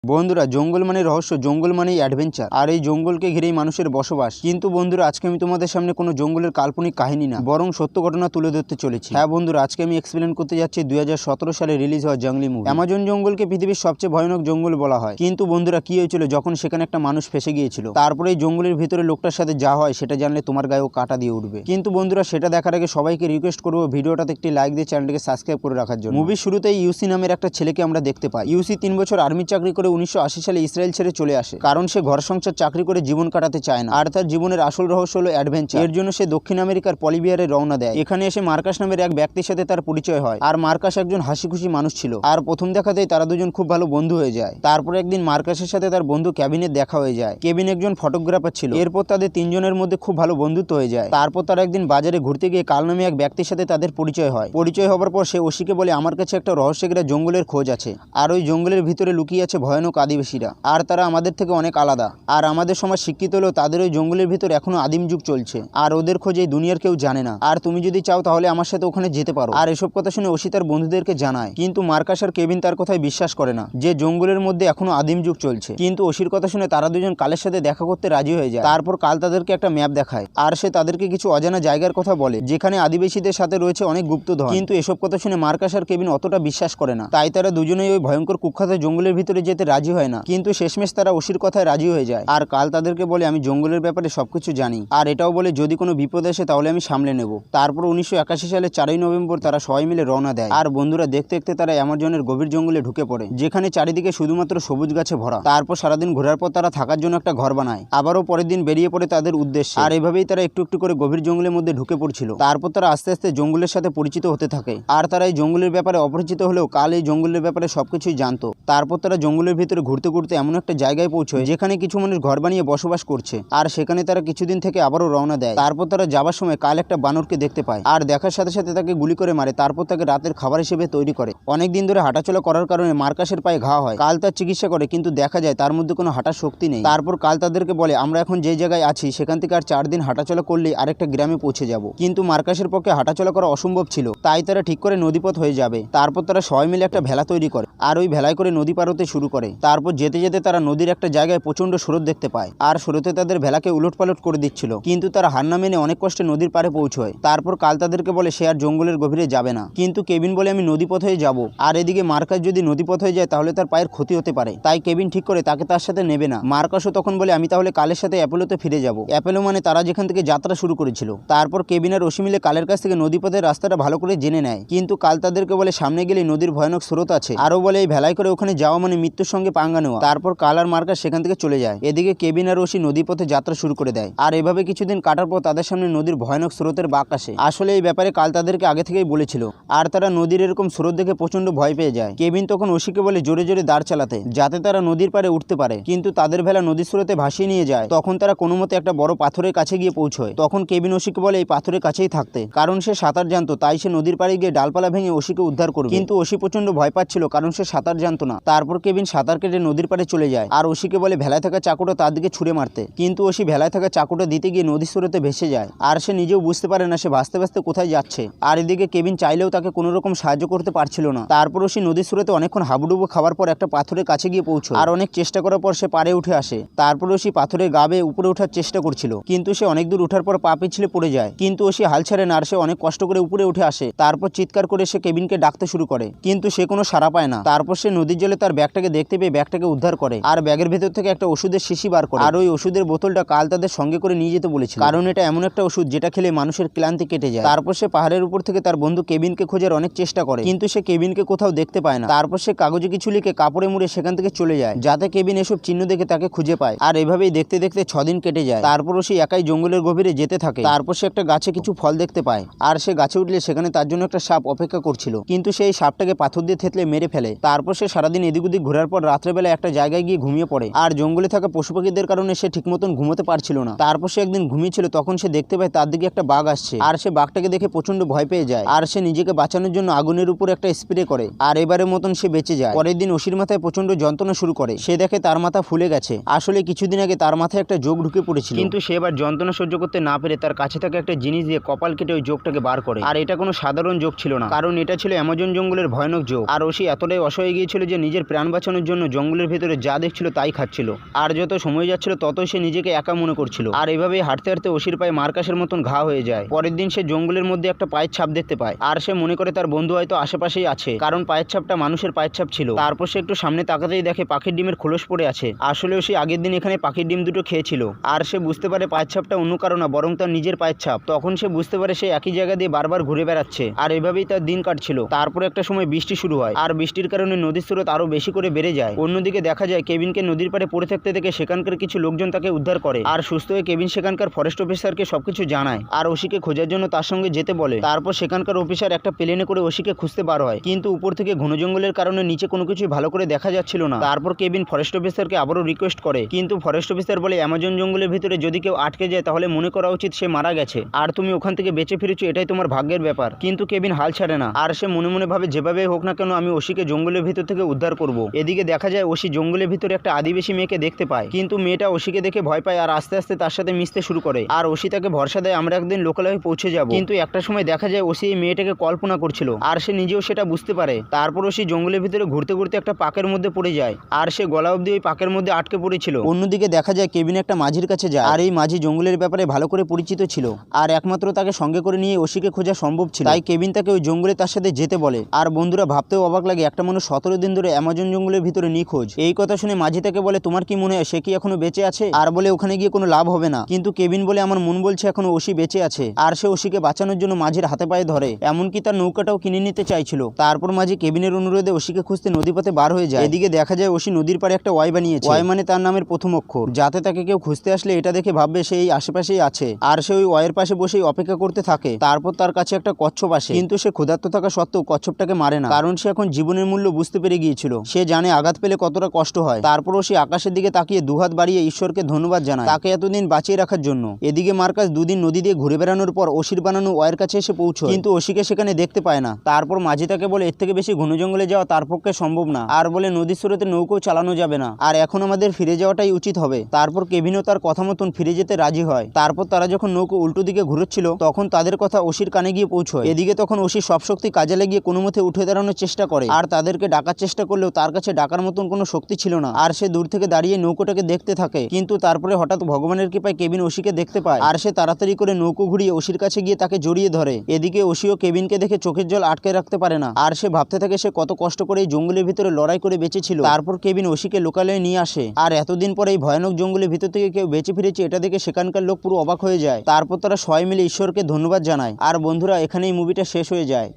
বন্ধুরা, জঙ্গল মানে রহস্য, জঙ্গল মানেই অ্যাডভেঞ্চার, আর এই জঙ্গলকে ঘিরেই মানুষের বসবাস। কিন্তু বন্ধুরা, আজকে আমি তোমাদের সামনে কোনো জঙ্গলের কাল্পনিক কাহিনী না, বরং সত্য ঘটনা তুলে ধরতে চলেছি। হ্যাঁ বন্ধুরা, আজকে আমি এক্সপ্লেন করতে যাচ্ছি 2017 সালে রিলিজ হওয়া জঙ্গলি মুভি। অ্যামাজন জঙ্গলকে পৃথিবীর সবচেয়ে ভয়ানক জঙ্গল বলা হয়। কিন্তু বন্ধুরা, কি হয়েছিল যখন সেখানে একটা মানুষ ফেসে গিয়েছিল? তারপরে এই জঙ্গলের ভিতরে লোকটার সাথে যা হয় সেটা জানলে তোমার গায়েও কাটা দিয়ে উঠবে। কিন্তু বন্ধুরা, সেটা দেখার আগে সবাইকে রিকোয়েস্ট করবো ভিডিওটাতে একটি লাইক দিয়ে চ্যানেলটিকে সাবস্ক্রাইব করে রাখার জন্য। মুভির শুরুতেই ইউসি নামের একটা ছেলেকে আমরা দেখতে পাই। ইউসি 3 বছর আর্মি চাকরি করে 1980 সালে ইসরায়েল ছেড়ে চলে আসে, কারণ সে ঘর সংসার চাকরি করে জীবন কাটাতে চায় না। আর তার জীবনের আসল রহস্য হলো অ্যাডভেঞ্চার। এর জন্য সে দক্ষিণ আমেরিকার পলিভিয়ারে রওনা দেয়। এখানে এসে মার্কাস নামের এক ব্যক্তির সাথে তার পরিচয় হয়। আর মার্কাস একজন হাসি খুশি মানুষ ছিল, আর প্রথম দেখাতেই তারা দুজন খুব ভালো বন্ধু হয়ে যায়। তারপর একদিন মার্কাসের সাথে তার বন্ধু কেভিনের দেখা হয়ে যায়। কেভিন একজন ফটোগ্রাফার ছিল। এরপর তাদের তিনজনের মধ্যে খুব ভালো বন্ধুত্ব হয়ে যায়। তারপর তারা একদিন বাজারে ঘুরতে গিয়ে কাল নামে এক ব্যক্তির সাথে তাদের পরিচয় হয়। পরিচয় হবার পর সে ওশিকে বলে, আমার কাছে একটা রহস্যের জঙ্গলের খোঁজ আছে, আর ওই জঙ্গলের ভিতরে লুকিয়ে আছে ভয়ানক আদিবাসীরা, আর তারা আমাদের থেকে অনেক আলাদা। আর আমাদের সমাজ শিক্ষিত হলেও তাদের ওই জঙ্গলের ভিতর এখনো আদিম যুগ চলছে, আর ওদের খোঁজ এই দুনিয়ার কেউ জানে না। আর তুমি যদি চাও তাহলে আমার সাথে ওখানে যেতে পারো। আর এসব কথা শুনে ওশি তার বন্ধুদেরকে জানায়, কিন্তু মার্কাস আর কেভিন তার কথায় বিশ্বাস করে না যে জঙ্গলের মধ্যে এখনো আদিম যুগ চলছে। কিন্তু ওশির কথা শুনে তারা দুজন কালের সাথে দেখা করতে রাজি হয়ে যায়। তারপর কাল তাদেরকে একটা ম্যাপ দেখায়, আর সে তাদেরকে কিছু অজানা জায়গার কথা বলে যেখানে আদিবাসীদের সাথে রয়েছে অনেক গুপ্তধন। কিন্তু এসব কথা শুনে মার্কাস আর কেভিন অতটা বিশ্বাস করে না, তাই তারা দুজনেই ওই ভয়ঙ্কর কুখ্যাত জঙ্গলের ভিতরে যেতে রাজি হয় না। কিন্তু শেষমেশ তারা ওশির কথায় রাজি হয়ে যায়। আর কাল তাদেরকে বলে, আমি জঙ্গলের ব্যাপারে সবকিছু জানি, আর এটাও বলে যদি কোনো বিপদ আসে তাহলে আমি সামলে নেব। তারপর 1981 সালের 4ই নভেম্বর তারা সবাই মিলে রওনা দেয়। আর বন্ধুরা, দেখতে দেখতে তারা অ্যামাজনের গভীর জঙ্গলে ঢুকে পড়ে, যেখানে চারিদিকে শুধুমাত্র সবুজ গাছে ভরা। তারপর সারাদিন ঘোরার পর তারা থাকার জন্য একটা ঘর বানায়। আবারও পরের দিন বেরিয়ে পড়ে তাদের উদ্দেশ্যে। আর এভাবেই তারা একটু একটু করে গভীর জঙ্গলের মধ্যে ঢুকে পড়ছিল। তারপর তারা আস্তে আস্তে জঙ্গলের সাথে পরিচিত হতে থাকে। আর তারা এই জঙ্গলের ব্যাপারে অপরিচিত হলেও কাল এই জঙ্গলের ব্যাপারে সবকিছুই জানতো। তারপর তারা জঙ্গলের ভিতরে ঘুরতে ঘুরতে এমন একটা জায়গায় পৌঁছয় যেখানে কিছু মানুষ ঘর বানিয়ে বসবাস করছে। আর সেখানে তারা কিছুদিন থেকে আবারও রওনা দেয়। তারপর তারা যাবার সময় কাল একটা বানরকে দেখতে পায়, আর দেখার সাথে সাথে তাকে গুলি করে মারে। তারপর তাকে রাতের খাবার হিসেবে তৈরি করে। অনেকদিন ধরে হাঁটাচলা করার কারণে মার্কাসের পায়ে ঘা হয়। কাল তার চিকিৎসা করে, কিন্তু দেখা যায় তার মধ্যে কোনো হাঁটার শক্তি নেই। তারপর কাল তাদেরকে বলে, আমরা এখন যে জায়গায় আছি সেখান থেকে আর 4 দিন হাঁটাচলা করলেই আরেকটা গ্রামে পৌঁছে যাব। কিন্তু মার্কাসের পক্ষে হাঁটাচলা করা অসম্ভব ছিল, তাই তারা ঠিক করে নদীপথ হয়ে যাবে। তারপর তারা সবাই মিলে একটা ভেলা তৈরি করে, আর ওই ভেলায় করে নদী পার হতে শুরু করে। তারপর যেতে যেতে তারা নদীর একটা জায়গায় প্রচন্ড স্রোত দেখতে পায়, আর স্রোতে তাদের ভেলাকে উলটপালট করে দিচ্ছিল। কিন্তু তারা হার না মেনে অনেক কষ্টে নদীর পাড়ে পৌঁছয়। তারপর কাল তাদেরকে বলে সে আর জঙ্গলের গভীরে যাবে না, কিন্তু কেভিন বলে আমি নদীপথ হয়ে যাব। আর এদিকে মার্কাস যদি নদীপথ হয়ে যায় তাহলে তার পায়ের ক্ষতি হতে পারে, তাই কেভিন ঠিক করে তাকে তার সাথে নেবে না। মার্কাসও তখন বলে, আমি তাহলে কালের সাথে অ্যাপোলোতে ফিরে যাব। অ্যাপোলো মানে তারা যেখান থেকে যাত্রা শুরু করেছিল। তারপর কেভিন আর ওশি মিলে কালের কাছ থেকে নদীপথের রাস্তাটা ভালো করে জেনে নেয়। কিন্তু কাল তাদেরকে বলে সামনে গেলে নদীর ভয়ানক স্রোত আছে, আরও বলে এই ভেলায় করে ওখানে যাওয়া মানে মৃত্যুর সঙ্গে পাঙ্গা নেওয়া। তারপর কাল আর মার্কাস সেখান থেকে চলে যায়। এদিকে কেভিন আর ওশি নদীপথে যাত্রা শুরু করে দেয়। আর এভাবে কিছুদিন কাটার পর তাদের সামনে নদীর ভয়ানক স্রোতের বাঁক আসে। আসলে এই ব্যাপারে কাল তাদেরকে আগে থেকেই বলেছিল, আর তারা নদীর এরকম স্রোত দেখে প্রচন্ড ভয় পেয়ে যায়। কেভিন তখন ওশিকে বলে জোরে জোরে দাঁড় চালাতে, যাতে তারা নদীর পাড়ে উঠতে পারে। কিন্তু তাদের ভেলা নদীর স্রোতে ভাসিয়ে নিয়ে যায়। তখন তারা কোনো মতে একটা বড় পাথরের কাছে গিয়ে পৌঁছয়। তখন কেভিন ওশিকে বলে এই পাথরের কাছেই থাকতে, কারণ সে সাঁতার জানতো, তাই সে নদীর পাড়ে গিয়ে ডালপালা ভেঙে ওশিকে উদ্ধার করবে। কিন্তু ওশি প্রচন্ড ভয় পাচ্ছিল, কারণ সে সাঁতার জানতো না। তারপর কেভিন সাঁতার কেটে নদীর পাড়ে চলে যায়, আর ওশিকে বলে ভেলায় থাকা চাকুটা তার দিকে ছুঁড়ে মারতে। কিন্তু ওশি ভেলায় থাকা চাকুটা দিতে গিয়ে নদীর স্রোতে ভেসে যায়, আর সে নিজেও বুঝতে পারে না সে ভাসতে ভাসতে কোথায় যাচ্ছে। আর এদিকে কেভিন চাইলেও তাকে কোনো রকম সাহায্য করতে পারছিল না। তারপর ওশি নদীর স্রোতে অনেকক্ষণ হাবুডুবু খাওয়ার পর একটা পাথরের কাছে গিয়ে পৌঁছয়, আর অনেক চেষ্টা করার পর সে পাড়ে উঠে আসে। তারপর ওশি পাথরের গা বেয়ে উপরে ওঠার চেষ্টা করছিল, কিন্তু সে অনেক দূর ওঠার পর পা পিছলে পড়ে যায়। কিন্তু ওশি হাল ছাড়ে না, আর সে অনেক কষ্ট করে উপরে উঠে আসে। তারপর চিৎকার করে সে কেভিনকে ডাকতে শুরু করে, কিন্তু সে কোনো সাড়া পায় না। তারপর সে নদীর জলে তার ব্যাগটাকে দেখতে পেয়ে ব্যাগটাকে উদ্ধার করে, আর ব্যাগের ভেতর থেকে একটা ওষুধের শিশি বার করে। আর ওই ওষুধের বোতলটা কাল তাদের সঙ্গে করে নিয়ে যেতে বলেছিল, কারণ এটা এমন একটা ওষুধ যেটা খেলে মানুষের ক্লান্তি কেটে যায়। তারপর সে পাহাড়ের উপর থেকে তার বন্ধু কেভিনকে খোঁজার অনেক চেষ্টা করে, কিন্তু সে কেভিনকে কোথাও দেখতে পায় না। তারপর সে কাগজে কিছু লিখে কাপড়ে মুড়ে সেখান থেকে চলে যায়, যাতে কেভিন এসব চিহ্ন দেখে তাকে খুঁজে পায়। আর এভাবেই দেখতে দেখতে 6 দিন কেটে যায়। তারপরও সে একাই জঙ্গলের গভীরে যেতে থাকে। তারপর সে একটা গাছে কিছু ফল দেখতে পায়, আর সে গাছে উঠলে সেখানে তার জন্য একটা সাপ অপেক্ষা করছিল, কিন্তু সেই সাপটাকে পাথর দিয়ে থেতলে মেরে ফেলে। তারপর সে সারাদিন এদিক ওদিক ঘোরার পর রাত্রেবেলা একটা জায়গায় গিয়ে ঘুমিয়ে পড়ে। আর জঙ্গলে থাকা পশু পাখিদের কারণে সে ঠিক মতন ঘুমোতে পারছিল না। তারপর সে একদিন ঘুমিয়েছিল, তখন সে দেখতে পায় তার দিকে একটা বাঘ আসছে, আর সে বাঘটাকে দেখে প্রচন্ড ভয় পেয়ে যায়। আর সে নিজেকে বাঁচানোর জন্য আগুনের উপর একটা স্প্রে করে, আর এবারের মতন সে বেঁচে যায়। পরের দিন ওশির মাথায় প্রচন্ড যন্ত্রণা শুরু করে। সে দেখে তার মাথা ফুলে গেছে। আসলে কিছুদিন আগে তার মাথায় একটা যোগ ঢুকে পড়েছিল, কিন্তু সে এবার যন্ত্রণা সহ্য করতে না পেরে তার কাছে থাকা একটা জিনিস দিয়ে কপাল কেটে ওই যোগটাকে বার করে। আর এটা কোনো সাধারণ যোগ ছিল না, কারণ এটা ছিল অ্যামাজন জঙ্গলের ভয়ানক যোগ। আর ওশি এতটাই অসহায় গিয়েছিল যে নিজের প্রাণ বাঁচানোর জন্য জঙ্গলের ভেতরে যা দেখছিল তাই খাচ্ছিল। আর যত সময় যাচ্ছিল ততই সে নিজেকে একা মনে করছিল। আর এভাবেই হাঁটতে হাঁটতে ওসির পায়ে মার্কাসের মতন ঘা হয়ে যায়। পরের দিন সে জঙ্গলের মধ্যে একটা পায়ের ছাপ দেখতে পায়, আর সে মনে করে তার বন্ধু হয়তো আশেপাশেই আছে, কারণ পায়ের ছাপটা মানুষের পায়ের ছাপ ছিল। তারপর সে একটু সামনে তাকাতেই দেখে পাখির ডিমের খোলস পড়ে আছে। আসলেও সে আগের দিন এখানে পাখির ডিম দুটো খেয়েছিল। আর সে বুঝতে পারে পায়ের ছাপটা অন্য কারো না, বরং তার নিজের পায়ের ছাপ। তখন সে বুঝতে পারে সে একই জায়গা দিয়ে বারবার ঘুরে বেড়াচ্ছে, আর এভাবেই তার দিন কাটছিল। তারপর একটা সময় বৃষ্টি শুরু হয়, আর বৃষ্টির কারণে নদীর স্রোত আরো বেশি করে বেড়ে যায়। অন্যদিকে দেখা যায় কেভিনকে নদীর পাড়ে পড়ে থাকতে দেখে সেখানকার কিছু লোকজন তাকে উদ্ধার করে, আর সুস্থ হয়ে কেভিন সেখানকার ফরেস্ট অফিসারকে সবকিছু জানায়, আর ওসিকে খোঁজার জন্য তার সঙ্গে যেতে বলে। তারপর সেখানকার অফিসার একটা প্লেনে করে ওসিকে খুঁজতে বার হয়, কিন্তু উপর থেকে ঘন জঙ্গলের কারণে নিচে কোনো কিছু ভালো করে দেখা যাচ্ছিল না। তারপর কেভিন ফরেস্ট অফিসারকে আবারও রিকোয়েস্ট করে, কিন্তু ফরেস্ট অফিসার বলে অ্যামাজন জঙ্গলের ভিতরে যদি কেউ আটকে যায় তাহলে মনে করা উচিত সে মারা গেছে, আর তুমি ওখান থেকে বেঁচে ফিরেছো এটাই তোমার ভাগ্যের ব্যাপার। কিন্তু কেভিন হাল ছাড়ে না, আর সে মনে মনে ভাবে যেভাবে হোক না কেন আমি ওসিকে জঙ্গলের ভিতর থেকে উদ্ধার করব। এদিকে দেখা যায় ওসি জঙ্গলের ভিতরে একটা আদিবাসী মেয়েকে দেখতে পায়, কিন্তু মেয়েটা ওসিকে দেখে ভয় পায় আর আস্তে আস্তে তার সাথে মিশতে শুরু করে। আর ওসি তাকে ভরসা দেয় আমরা একদিন লোকালয়ে পৌঁছে যাব। কিন্তু একটা সময় দেখা যায় ওসি এই মেয়েটাকে কল্পনা করছিল, আর সে নিজেও সেটা বুঝতে পারে। তারপর ওসি জঙ্গলের ভিতরে ঘুরতে ঘুরতে একটা পাকের মধ্যে পড়ে যায়, আর সে গলা অবধি ওই পাকের মধ্যে আটকে পড়েছিল। অন্যদিকে দেখা যায় কেভিন একটা মাঝির কাছে যায়, আর এই মাঝি জঙ্গলের ব্যাপারে ভালো করে পরিচিত ছিল, আর একমাত্র তাকে সঙ্গে করে নিয়ে ওসিকে খোঁজা সম্ভব ছিল। তাই কেভিন তাকে ওই জঙ্গলে তার সাথে যেতে বলে। আর বন্ধুরা ভাবতেও অবাক লাগে একটা মানুষ 17 দিন ধরে অ্যামাজন জঙ্গলের ভিতরে নিখোঁজ। এই কথা শুনে মাঝি তাকে বলে তোমার কি মনে হয় সে কি এখনো বেঁচে আছে? আর বলে ওখানে গিয়ে কোনো লাভ হবে না। কিন্তু কেভিন বলে আমার মন বলছে এখনো ওসি বেঁচে আছে। আর সে ওসিকে বাঁচানোর জন্য মাঝির হাতে পায়ে ধরে, এমনকি তার নৌকাটাও কিনে নিতে চাইছিল। তারপর মাঝি কেভিনের অনুরোধে ওসিকে খুঁজতে নদীপথে বার হয়ে যায়। এদিকে দেখা যায় ওসি নদীর পাড়ে একটা ওয়াই বানিয়েছে। ওয়াই মানে তার নামের প্রথম অক্ষর, যাতে তাকে কেউ খুঁজতে আসলে এটা দেখে ভাববে সে এই আশেপাশেই আছে। আর সে ওই ওয়াইয়ের পাশে বসেই অপেক্ষা করতে থাকে। তারপর তার কাছে একটা কচ্ছপ আসে, কিন্তু সে ক্ষুধার্ত থাকা সত্ত্বেও কচ্ছপটাকে মারে না, কারণ সে এখন জীবনের মূল্য বুঝতে পেরে গিয়েছিল। সে জানে আঘাত পেলে কতটা কষ্ট হয়। তারপরও সে আকাশের দিকে তাকিয়ে দুহাত বাড়িয়ে ঈশ্বরকে ধন্যবাদ জানায় তাকে এতদিন বাঁচিয়ে রাখার জন্য। এদিকে মার্কাস দুদিন নদী দিয়ে ঘুরে বেড়ানোর পর ওসির বানানো ওয়াইয়ের কাছে এসে পৌঁছয়, কিন্তু ওসিকে সেখানে দেখতে পায় না। তারপর মাঝি তাকে বলে এর থেকে বেশি ঘন জঙ্গলে যাওয়া তার পক্ষে সম্ভব না, আর বলে নদীর স্রোতে নৌকো চালানো যাবে না, আর এখন আমাদের ফিরে যাওয়াটাই উচিত হবে। তারপর কেভিনও তার কথা মতন ফিরে যেতে রাজি হয়। তারপর তারা যখন নৌকো উল্টো দিকে ঘুরোচ্ছিল তখন তাদের কথা ওসির কানে গিয়ে পৌঁছয়। এদিকে তখন ওসি সব শক্তি কাজে লাগিয়ে কোনো মতে উঠে দাঁড়ানোর চেষ্টা করে, আর তাদেরকে ডাকার চেষ্টা করলেও তার কাছে ডাকার মতন কোনো শক্তি ছিল না। আর সে দূর থেকে দাঁড়িয়ে নৌকোটাকে দেখতে থাকে, কিন্তু তারপরে হঠাৎ ভগবানের কৃপায় কেভিন ওসিকে দেখতে পায়, আর সে তাড়াতাড়ি করে নৌকো ঘুরিয়ে ওসির কাছে গিয়ে তাকে জড়িয়ে ধরে। এদিকে ওসিও কেভিনকে দেখে চোখের জল আটকে রাখতে পারে না, আর সে ভাবতে থাকে সে কত কষ্ট করে এই জঙ্গলের ভিতরে লড়াই করে বেঁচেছিল। তারপর কেভিন ওসিকে লোকালয়ে নিয়ে আসে, আর এতদিন পরে এই ভয়ানক জঙ্গলের ভিতর থেকে কেউ বেঁচে ফিরেছে এটা দেখে সেখানকার লোক পুরো অবাক হয়ে যায়। তারপর তারা সবাই মিলে ঈশ্বরকে ধন্যবাদ জানায়। আর বন্ধুরা এখানেই মুভিটা শেষ হয়ে যায়।